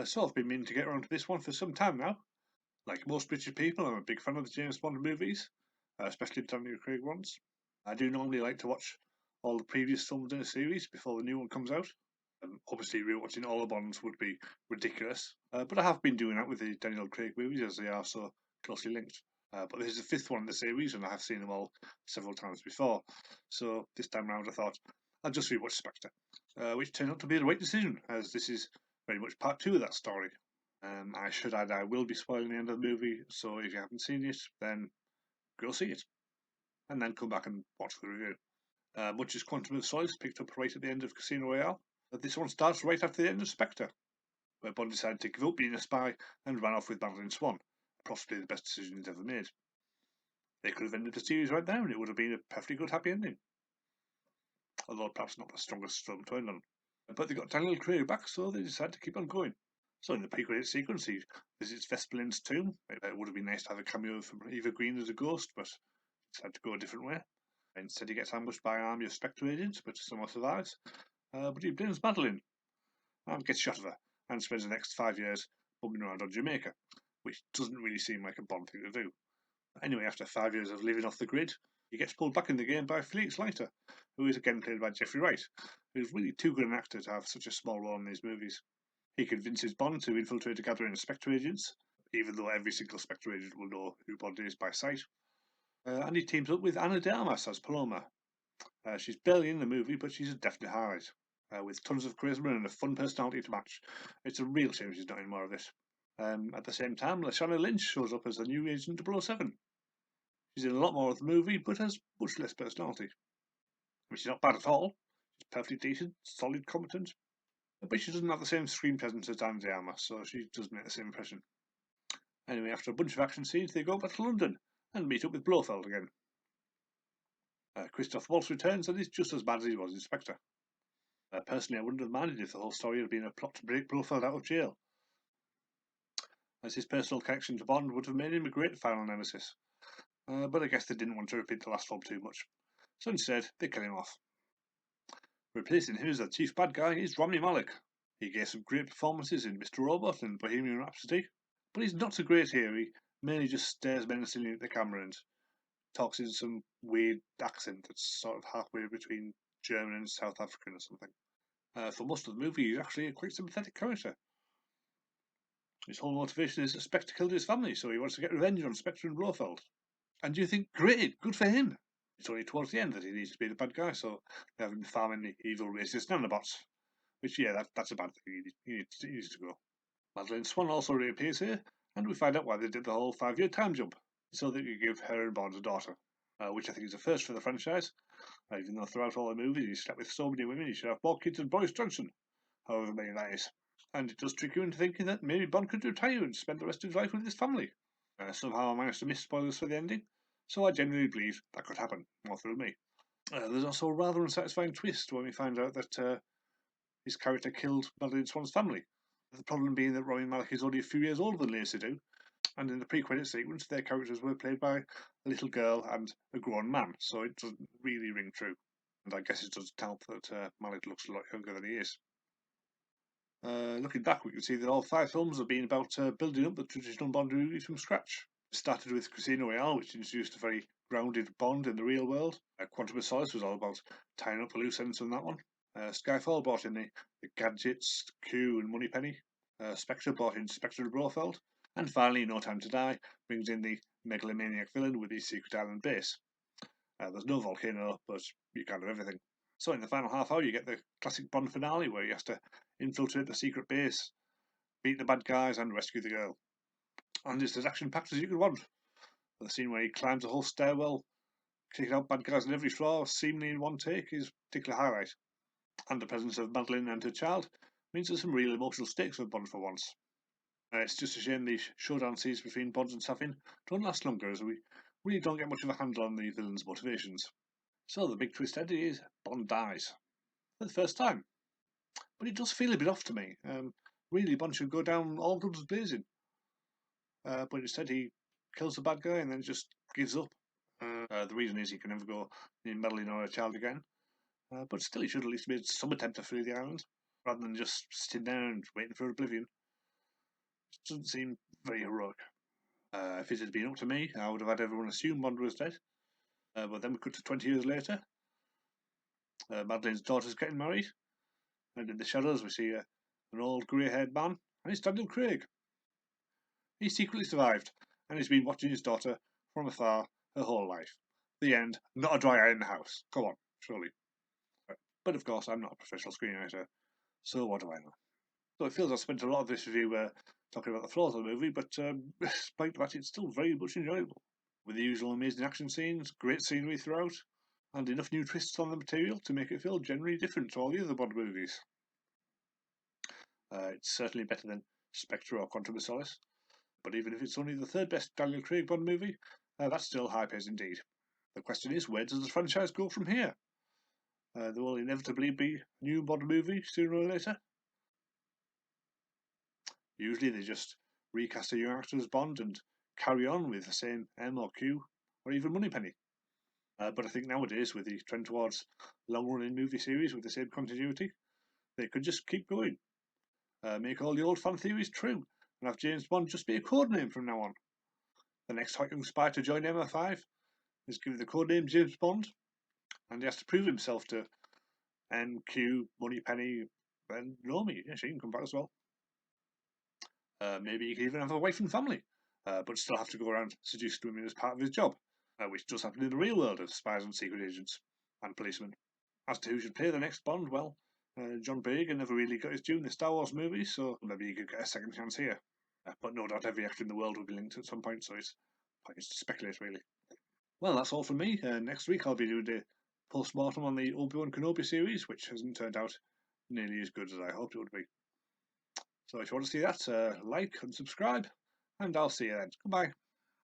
So I've been meaning to get around to this one for some time now. Like most British people, I'm a big fan of the James Bond movies, especially the Daniel Craig ones. I do normally like to watch all the previous films in a series before the new one comes out. Obviously, rewatching all the Bonds would be ridiculous, but I have been doing that with the Daniel Craig movies as they are so closely linked. But this is the fifth one in the series, and I have seen them all several times before. So this time round, I thought I'd just rewatch Spectre, which turned out to be the right decision, as this is very much part two of that story. I should add, I will be spoiling the end of the movie, so if you haven't seen it, then go see it, and then come back and watch the review. Much as Quantum of Solace picked up right at the end of Casino Royale, this one starts right after the end of Spectre, where Bond decided to give up being a spy and ran off with Madeline Swan, possibly the best decision he's ever made. They could have ended the series right there, and it would have been a perfectly good happy ending, although perhaps not the strongest film to end on. But they got Daniel Craig back, so they decided to keep on going. So in the pre-credit sequence, he visits Vesperlin's tomb. It would have been nice to have a cameo from Eva Green as a ghost, but decided to go a different way. Instead, he gets ambushed by an army of Spectre agents, but somehow survives. But he blames Madeline and gets shot of her, and spends the next 5 years bumming around on Jamaica, which doesn't really seem like a Bond thing to do. Anyway, after 5 years of living off the grid, he gets pulled back in the game by Felix Leiter, who is again played by Jeffrey Wright, who's really too good an actor to have such a small role in these movies. He convinces Bond to infiltrate a gathering of Spectre agents, even though every single Spectre agent will know who Bond is by sight. And he teams up with Ana de Armas as Paloma. She's barely in the movie, but she's a definite highlight, with tons of charisma and a fun personality to match. It's a real shame she's not in more of this. At the same time, Lashana Lynch shows up as the new Agent 007. She's in a lot more of the movie, but has much less personality. I mean, she's not bad at all. She's perfectly decent, solid, competent, but she doesn't have the same screen presence as Ana de Armas, so she doesn't make the same impression. Anyway, after a bunch of action scenes, they go back to London and meet up with Blofeld again. Christoph Waltz returns and is just as bad as he was in Spectre. Personally, I wouldn't have minded if the whole story had been a plot to break Blofeld out of jail, as his personal connection to Bond would have made him a great final nemesis. But I guess they didn't want to repeat the last film too much, so instead they kill him off. Replacing him as the chief bad guy is Rami Malek. He gave some great performances in Mr. Robot and Bohemian Rhapsody, but he's not so great here. He mainly just stares menacingly at the camera and talks in some weird accent that's sort of halfway between German and South African or something. For most of the movie, he's actually a quite sympathetic character. His whole motivation is that Spectre killed his family, so he wants to get revenge on Spectre and Blofeld. And you think, great, good for him. It's only towards the end that he needs to be the bad guy, so they have him farming the evil racist nanobots. Which, yeah, that's a bad thing. He needs to go. Madeline Swan also reappears here, and we find out why they did the whole 5 year time jump, so that you give her and Bond a daughter, which I think is a first for the franchise. Even though throughout all the movies he slept with so many women, he should have more kids than Boris Johnson, however many that is. And it does trick you into thinking that maybe Bond could retire and spend the rest of his life with his family. Somehow I managed to miss spoilers for the ending, so I genuinely believe that could happen, more through me. There's also a rather unsatisfying twist when we find out that his character killed Madeline Swan's family. The problem being that Rami Malek is only a few years older than Lea Seydoux, and in the pre-credit sequence, their characters were played by a little girl and a grown man, so it doesn't really ring true. And I guess it doesn't help that Malek looks a lot younger than he is. Looking back, we can see that all 5 films have been about building up the traditional Bond movie from scratch. It started with Casino Royale, which introduced a very grounded Bond in the real world. Quantum of Solace was all about tying up the loose ends on that one. Skyfall brought in the gadgets, Q, and Moneypenny. Spectre brought in Spectre and Blofeld. And finally, No Time to Die brings in the megalomaniac villain with his secret island base. There's no volcano, but you can't have everything. So in the final half hour, you get the classic Bond finale where he has to infiltrate the secret base, beat the bad guys, and rescue the girl. And it's as action-packed as you could want. The scene where he climbs a whole stairwell, taking out bad guys on every floor, seemingly in one take, is a particular highlight. And the presence of Madeline and her child means there's some real emotional stakes for Bond for once. It's just a shame these showdown scenes between Bond and Safin don't last longer, as we really don't get much of a handle on the villain's motivations. So the big twist ending is Bond dies. For the first time. But it does feel a bit off to me. Really, Bond should go down all guns blazing. But instead he kills the bad guy and then just gives up. The reason is he can never go near Madeline or a child again. But still, he should at least made some attempt to free the island, rather than just sitting there and waiting for oblivion. It doesn't seem very heroic. If it had been up to me, I would have had everyone assume Bond was dead. But then we cut to 20 years later. Madeleine's daughter's getting married, and in the shadows we see an old grey-haired man, and it's Daniel Craig. He secretly survived, and he's been watching his daughter from afar her whole life. The end. Not a dry eye in the house. Come on, surely. But of course, I'm not a professional screenwriter, so what do I know? So it feels I've spent a lot of this review talking about the flaws of the movie, but despite that, it's still very much enjoyable. With the usual amazing action scenes, great scenery throughout, and enough new twists on the material to make it feel generally different to all the other Bond movies. It's certainly better than Spectre or Quantum of Solace, but even if it's only the third best Daniel Craig Bond movie, that's still high praise indeed. The question is, where does the franchise go from here? There will inevitably be a new Bond movie sooner or later. Usually they just recast a young actor as Bond and carry on with the same M or Q or even Moneypenny. But I think nowadays, with the trend towards long-running movie series with the same continuity, they could just keep going. Make all the old fan theories true, and have James Bond just be a codename from now on. The next hot young spy to join MI5 is given the codename James Bond, and he has to prove himself to MQ, Moneypenny, and Naomi. Yeah, she can come back as well. Maybe he could even have a wife and family, but still have to go around seducing women as part of his job, which does happen in the real world of spies and secret agents and policemen. As to who should play the next Bond, well, John Boyega never really got his due in the Star Wars movies, so maybe he could get a second chance here. But no doubt every actor in the world will be linked at some point, so it's pointless to speculate, really. Well, that's all from me. Next week I'll be doing a post-mortem on the Obi-Wan Kenobi series, which hasn't turned out nearly as good as I hoped it would be. So if you want to see that, like and subscribe, and I'll see you then. Goodbye.